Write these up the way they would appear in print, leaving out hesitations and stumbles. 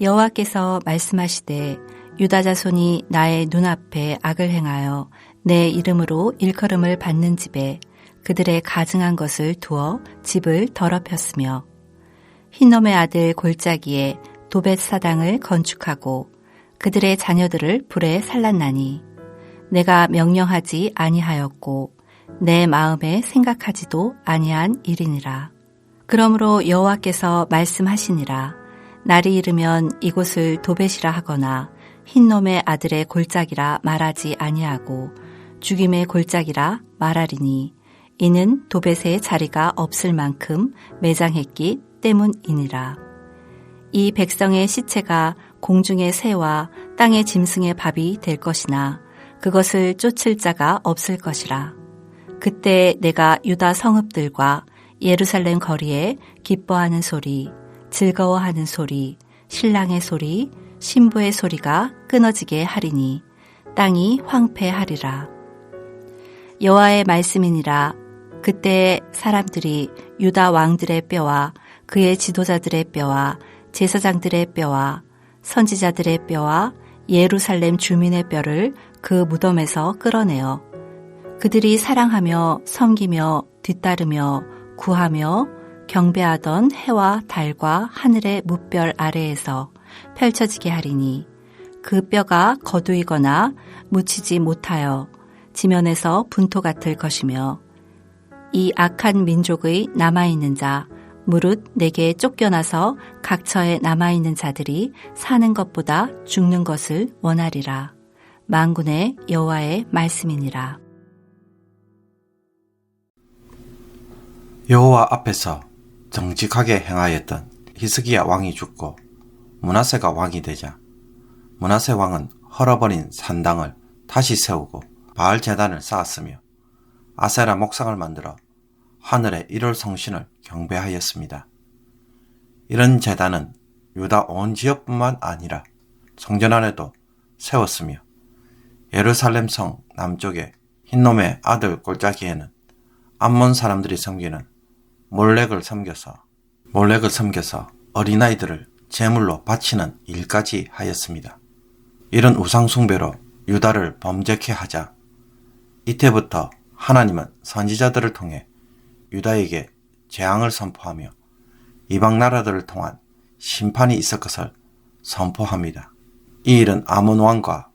여호와께서 말씀하시되 유다 자손이 나의 눈앞에 악을 행하여 내 이름으로 일컬음을 받는 집에 그들의 가증한 것을 두어 집을 더럽혔으며 흰놈의 아들 골짜기에 도벳 사당을 건축하고 그들의 자녀들을 불에 살랐나니 내가 명령하지 아니하였고 내 마음에 생각하지도 아니한 일이니라. 그러므로 여호와께서 말씀하시니라. 날이 이르면 이곳을 도벳이라 하거나 흰놈의 아들의 골짜기라 말하지 아니하고 죽임의 골짜기라 말하리니 이는 도벳의 자리가 없을 만큼 매장했기 때문이니라. 이 백성의 시체가 공중의 새와 땅의 짐승의 밥이 될 것이나 그것을 쫓을 자가 없을 것이라. 그때 내가 유다 성읍들과 예루살렘 거리에 기뻐하는 소리, 즐거워하는 소리, 신랑의 소리, 신부의 소리가 끊어지게 하리니 땅이 황폐하리라. 여호와의 말씀이니라. 그때 사람들이 유다 왕들의 뼈와 그의 지도자들의 뼈와 제사장들의 뼈와 선지자들의 뼈와 예루살렘 주민의 뼈를 그 무덤에서 끌어내어 그들이 사랑하며 섬기며 뒤따르며 구하며 경배하던 해와 달과 하늘의 무별 아래에서 펼쳐지게 하리니 그 뼈가 거두이거나 묻히지 못하여 지면에서 분토 같을 것이며 이 악한 민족의 남아있는 자 무릇 내게 쫓겨나서 각처에 남아있는 자들이 사는 것보다 죽는 것을 원하리라. 만군의 여호와의 말씀이니라. 여호와 앞에서 정직하게 행하였던 히스기야 왕이 죽고 므낫세가 왕이 되자 므낫세 왕은 헐어버린 산당을 다시 세우고 바알 제단을 쌓았으며 아세라 목상을 만들어 하늘의 일월 성신을 경배하였습니다. 이런 제단은 유다 온 지역뿐만 아니라 성전 안에도 세웠으며 예루살렘 성 남쪽의 흰놈의 아들 골짜기에는 암몬 사람들이 섬기는 몰렉을 섬겨서 어린아이들을 제물로 바치는 일까지 하였습니다. 이런 우상 숭배로 유다를 범죄케 하자 이때부터 하나님은 선지자들을 통해 유다에게 재앙을 선포하며 이방 나라들을 통한 심판이 있을 것을 선포합니다. 이 일은 아몬 왕과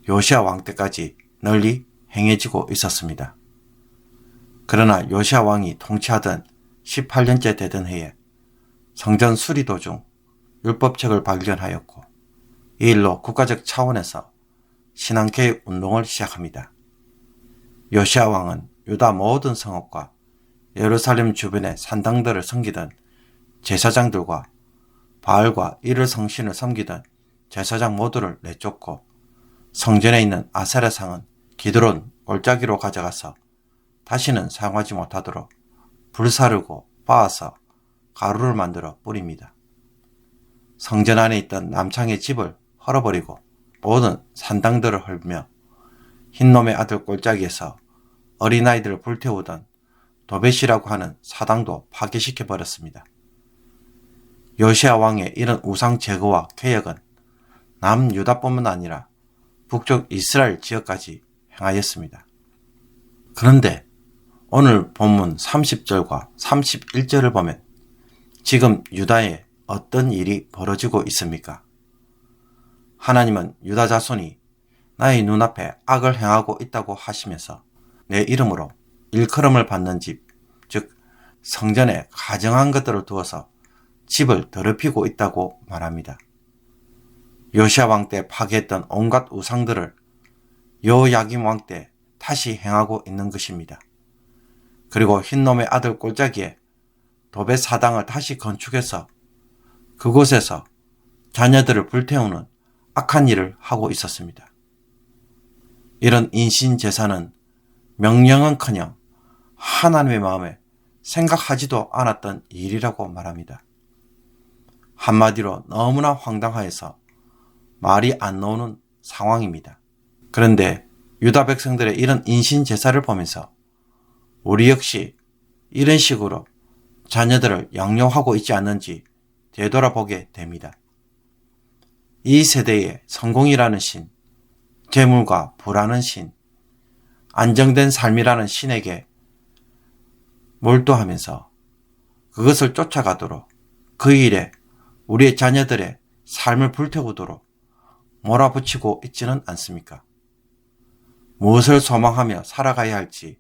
요시야 왕 때까지 널리 행해지고 있었습니다. 그러나 요시야 왕이 통치하던 18년째 되던 해에 성전 수리 도중 율법책을 발견하였고 이 일로 국가적 차원에서 신앙개혁 운동을 시작합니다. 요시야 왕은 유다 모든 성읍과 예루살렘 주변의 산당들을 섬기던 제사장들과 바알과 이를 성신을 섬기던 제사장 모두를 내쫓고 성전에 있는 아세라상은 기드론 골짜기로 가져가서 다시는 사용하지 못하도록 불사르고 빻아서 가루를 만들어 뿌립니다. 성전 안에 있던 남창의 집을 헐어버리고 모든 산당들을 헐며 흰놈의 아들 골짜기에서 어린아이들을 불태우던 도벳이라고 하는 사당도 파괴시켜버렸습니다. 요시야 왕의 이런 우상 제거와 개혁은 남유다뿐만 아니라 북쪽 이스라엘 지역까지 행하였습니다. 그런데 오늘 본문 30절과 31절을 보면 지금 유다에 어떤 일이 벌어지고 있습니까? 하나님은 유다 자손이 나의 눈앞에 악을 행하고 있다고 하시면서 내 이름으로 일컬음을 받는 집, 즉 성전에 가증한 것들을 두어서 집을 더럽히고 있다고 말합니다. 요시야 왕 때 파괴했던 온갖 우상들을 여호야김 왕 때 다시 행하고 있는 것입니다. 그리고 흰놈의 아들 골짜기에 도벳 사당을 다시 건축해서 그곳에서 자녀들을 불태우는 악한 일을 하고 있었습니다. 이런 인신제사는 명령은커녕 하나님의 마음에 생각하지도 않았던 일이라고 말합니다. 한마디로 너무나 황당하여서 말이 안 나오는 상황입니다. 그런데 유다 백성들의 이런 인신제사를 보면서 우리 역시 이런 식으로 자녀들을 양육하고 있지 않는지 되돌아보게 됩니다. 이 세대의 성공이라는 신, 재물과 부라는 신, 안정된 삶이라는 신에게 몰두하면서 그것을 쫓아가도록 그 일에 우리의 자녀들의 삶을 불태우도록 몰아붙이고 있지는 않습니까? 무엇을 소망하며 살아가야 할지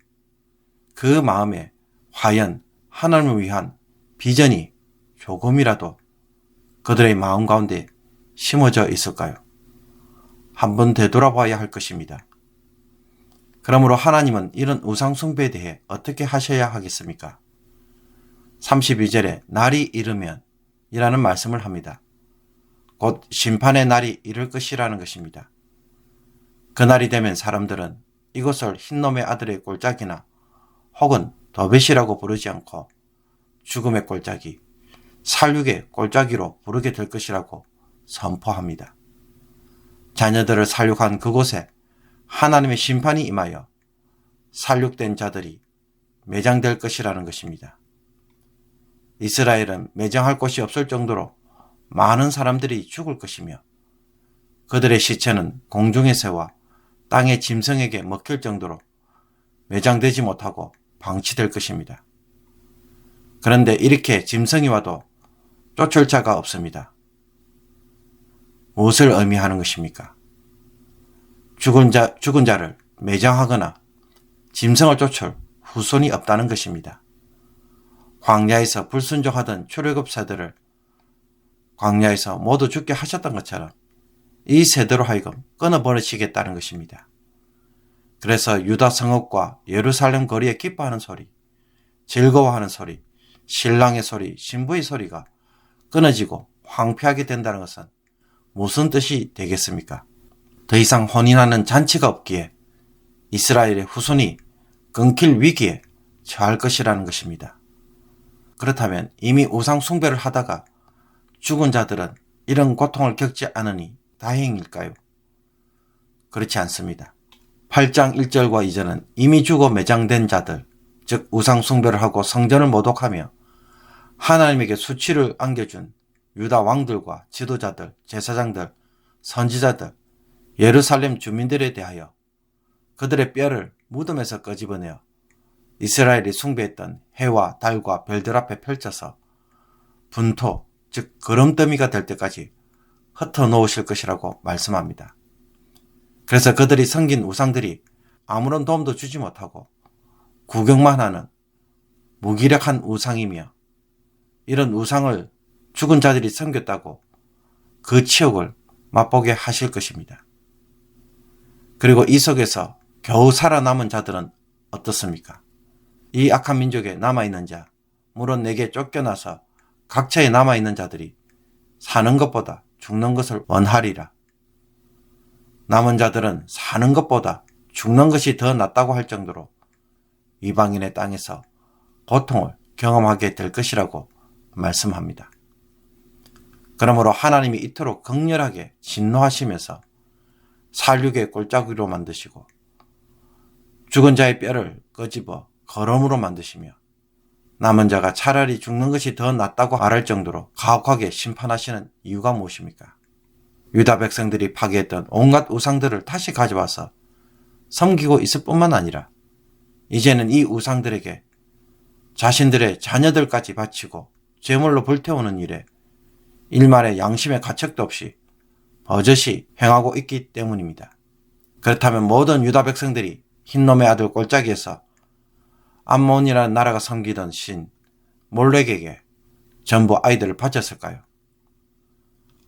그 마음에 과연 하나님을 위한 비전이 조금이라도 그들의 마음 가운데 심어져 있을까요? 한번 되돌아봐야 할 것입니다. 그러므로 하나님은 이런 우상 숭배에 대해 어떻게 하셔야 하겠습니까? 32절에 날이 이르면 이라는 말씀을 합니다. 곧 심판의 날이 이를 것이라는 것입니다. 그날이 되면 사람들은 이것을 흰놈의 아들의 꼴짝이나 혹은 더벳이라고 부르지 않고 죽음의 꼴짝이, 살육의 꼴짝이로 부르게 될 것이라고 선포합니다. 자녀들을 살육한 그곳에 하나님의 심판이 임하여 살육된 자들이 매장될 것이라는 것입니다. 이스라엘은 매장할 곳이 없을 정도로 많은 사람들이 죽을 것이며 그들의 시체는 공중의 새와 땅의 짐승에게 먹힐 정도로 매장되지 못하고 방치될 것입니다. 그런데 이렇게 짐승이 와도 쫓을 자가 없습니다. 무엇을 의미하는 것입니까? 죽은 자를 매장하거나 짐승을 쫓을 후손이 없다는 것입니다. 광야에서 불순종하던 출애굽자들을 광야에서 모두 죽게 하셨던 것처럼 이 세대로 하여금 끊어버리시겠다는 것입니다. 그래서 유다 성읍과 예루살렘 거리에 기뻐하는 소리, 즐거워하는 소리, 신랑의 소리, 신부의 소리가 끊어지고 황폐하게 된다는 것은 무슨 뜻이 되겠습니까? 더 이상 혼인하는 잔치가 없기에 이스라엘의 후손이 끊길 위기에 처할 것이라는 것입니다. 그렇다면 이미 우상 숭배를 하다가 죽은 자들은 이런 고통을 겪지 않으니 다행일까요? 그렇지 않습니다. 8장 1절과 2절은 이미 죽어 매장된 자들, 즉 우상 숭배를 하고 성전을 모독하며 하나님에게 수치를 안겨준 유다 왕들과 지도자들, 제사장들, 선지자들, 예루살렘 주민들에 대하여 그들의 뼈를 무덤에서 끄집어내어 이스라엘이 숭배했던 해와 달과 별들 앞에 펼쳐서 분토, 즉 거름더미가 될 때까지 흩어놓으실 것이라고 말씀합니다. 그래서 그들이 섬긴 우상들이 아무런 도움도 주지 못하고 구경만 하는 무기력한 우상이며 이런 우상을 죽은 자들이 섬겼다고 그 치욕을 맛보게 하실 것입니다. 그리고 이 속에서 겨우 살아남은 자들은 어떻습니까? 이 악한 민족에 남아있는 자, 물론 내게 쫓겨나서 각처에 남아있는 자들이 사는 것보다 죽는 것을 원하리라. 남은 자들은 사는 것보다 죽는 것이 더 낫다고 할 정도로 이방인의 땅에서 고통을 경험하게 될 것이라고 말씀합니다. 그러므로 하나님이 이토록 극렬하게 진노하시면서 살육의 꼴짜기로 만드시고 죽은 자의 뼈를 끄집어 거름으로 만드시며 남은 자가 차라리 죽는 것이 더 낫다고 말할 정도로 가혹하게 심판하시는 이유가 무엇입니까? 유다 백성들이 파괴했던 온갖 우상들을 다시 가져와서 섬기고 있을 뿐만 아니라 이제는 이 우상들에게 자신들의 자녀들까지 바치고 제물로 불태우는 일에 일말의 양심의 가책도 없이 버젓이 행하고 있기 때문입니다. 그렇다면 모든 유다 백성들이 흰놈의 아들 꼴짜기에서 암몬이라는 나라가 섬기던 신 몰렉에게 전부 아이들을 바쳤을까요?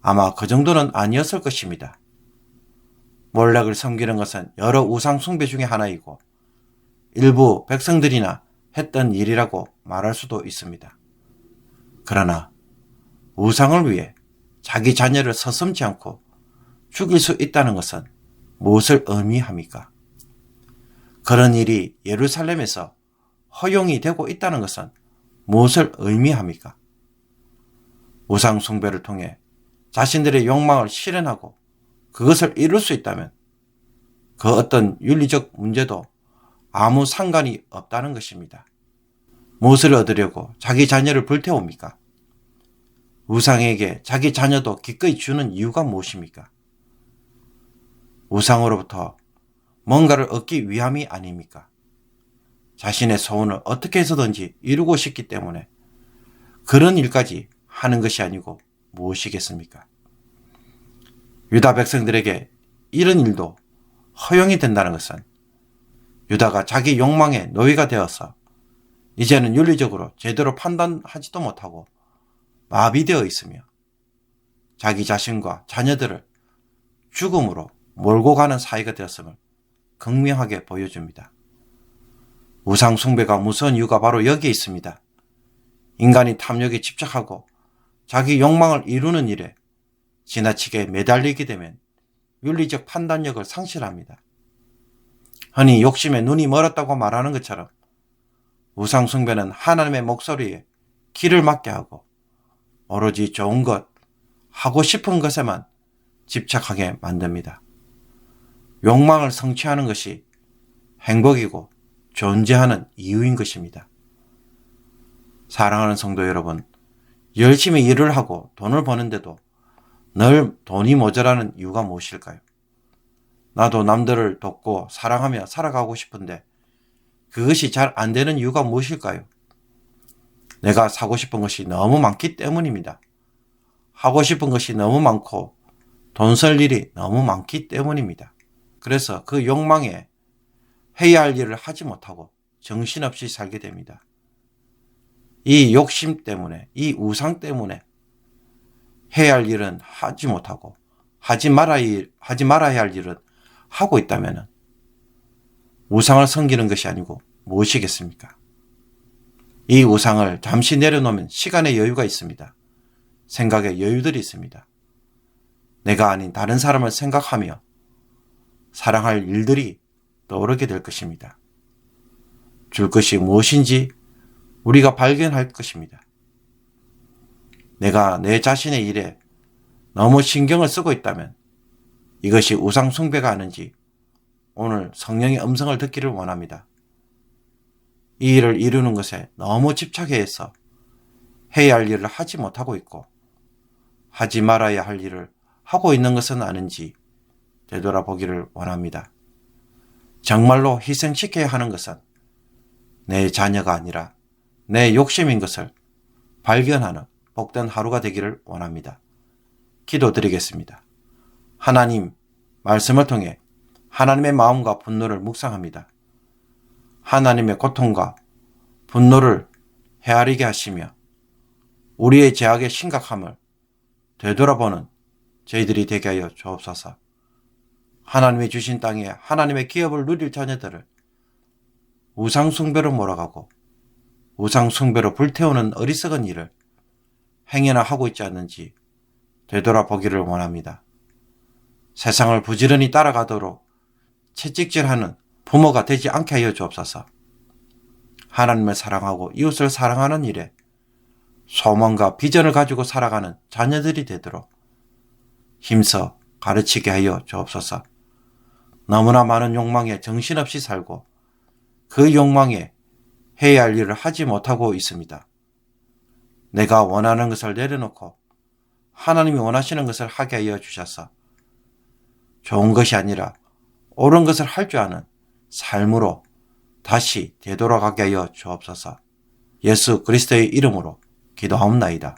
아마 그 정도는 아니었을 것입니다. 몰렉을 섬기는 것은 여러 우상 숭배 중에 하나이고 일부 백성들이나 했던 일이라고 말할 수도 있습니다. 그러나 우상을 위해 자기 자녀를 서슴지 않고 죽일 수 있다는 것은 무엇을 의미합니까? 그런 일이 예루살렘에서 허용이 되고 있다는 것은 무엇을 의미합니까? 우상 숭배를 통해 자신들의 욕망을 실현하고 그것을 이룰 수 있다면 그 어떤 윤리적 문제도 아무 상관이 없다는 것입니다. 무엇을 얻으려고 자기 자녀를 불태웁니까? 우상에게 자기 자녀도 기꺼이 주는 이유가 무엇입니까? 우상으로부터 뭔가를 얻기 위함이 아닙니까? 자신의 소원을 어떻게 해서든지 이루고 싶기 때문에 그런 일까지 하는 것이 아니고 무엇이겠습니까? 유다 백성들에게 이런 일도 허용이 된다는 것은 유다가 자기 욕망의 노예가 되어서 이제는 윤리적으로 제대로 판단하지도 못하고 마비되어 있으며 자기 자신과 자녀들을 죽음으로 몰고 가는 사이가 되었음을 극명하게 보여줍니다. 우상 숭배가 무서운 이유가 바로 여기에 있습니다. 인간이 탐욕에 집착하고 자기 욕망을 이루는 일에 지나치게 매달리게 되면 윤리적 판단력을 상실합니다. 흔히 욕심에 눈이 멀었다고 말하는 것처럼 우상 숭배는 하나님의 목소리에 귀를 막게 하고 오로지 좋은 것, 하고 싶은 것에만 집착하게 만듭니다. 욕망을 성취하는 것이 행복이고 존재하는 이유인 것입니다. 사랑하는 성도 여러분, 열심히 일을 하고 돈을 버는데도 늘 돈이 모자라는 이유가 무엇일까요? 나도 남들을 돕고 사랑하며 살아가고 싶은데 그것이 잘 안 되는 이유가 무엇일까요? 내가 사고 싶은 것이 너무 많기 때문입니다. 하고 싶은 것이 너무 많고 돈 쓸 일이 너무 많기 때문입니다. 그래서 그 욕망에 해야 할 일을 하지 못하고 정신없이 살게 됩니다. 이 욕심 때문에, 이 우상 때문에 해야 할 일은 하지 못하고 하지 말아야 할 일은 하고 있다면 우상을 섬기는 것이 아니고 무엇이겠습니까? 이 우상을 잠시 내려놓으면 시간의 여유가 있습니다. 생각의 여유들이 있습니다. 내가 아닌 다른 사람을 생각하며 사랑할 일들이 떠오르게 될 것입니다. 줄 것이 무엇인지 우리가 발견할 것입니다. 내가 내 자신의 일에 너무 신경을 쓰고 있다면 이것이 우상 숭배가 아닌지 오늘 성령의 음성을 듣기를 원합니다. 이 일을 이루는 것에 너무 집착해서 해야 할 일을 하지 못하고 있고 하지 말아야 할 일을 하고 있는 것은 아닌지 되돌아보기를 원합니다. 정말로 희생시켜야 하는 것은 내 자녀가 아니라 내 욕심인 것을 발견하는 복된 하루가 되기를 원합니다. 기도드리겠습니다. 하나님, 말씀을 통해 하나님의 마음과 분노를 묵상합니다. 하나님의 고통과 분노를 헤아리게 하시며 우리의 죄악의 심각함을 되돌아보는 저희들이 되게 하여 주옵소서. 하나님이 주신 땅에 하나님의 기업을 누릴 자녀들을 우상숭배로 몰아가고 우상숭배로 불태우는 어리석은 일을 행여나 하고 있지 않는지 되돌아보기를 원합니다. 세상을 부지런히 따라가도록 채찍질하는 부모가 되지 않게 하여 주옵소서. 하나님을 사랑하고 이웃을 사랑하는 일에 소망과 비전을 가지고 살아가는 자녀들이 되도록 힘써 가르치게 하여 주옵소서. 너무나 많은 욕망에 정신없이 살고 그 욕망에 해야 할 일을 하지 못하고 있습니다. 내가 원하는 것을 내려놓고 하나님이 원하시는 것을 하게 하여 주셔서 좋은 것이 아니라 옳은 것을 할 줄 아는 삶으로 다시 되돌아가게 하여 주옵소서. 예수 그리스도의 이름으로 기도하옵나이다.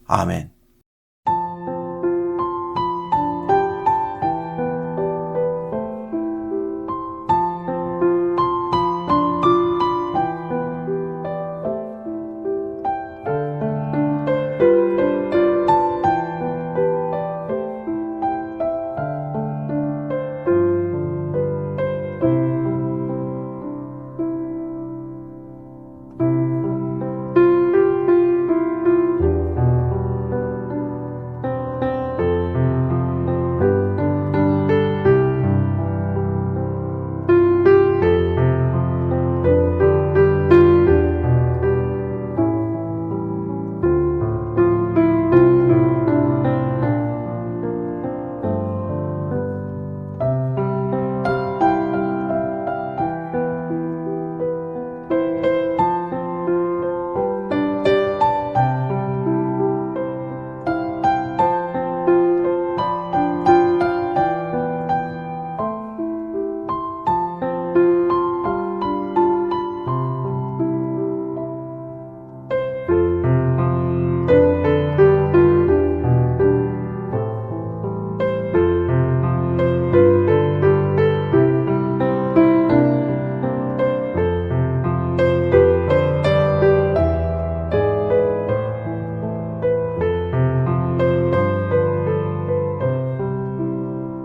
아멘.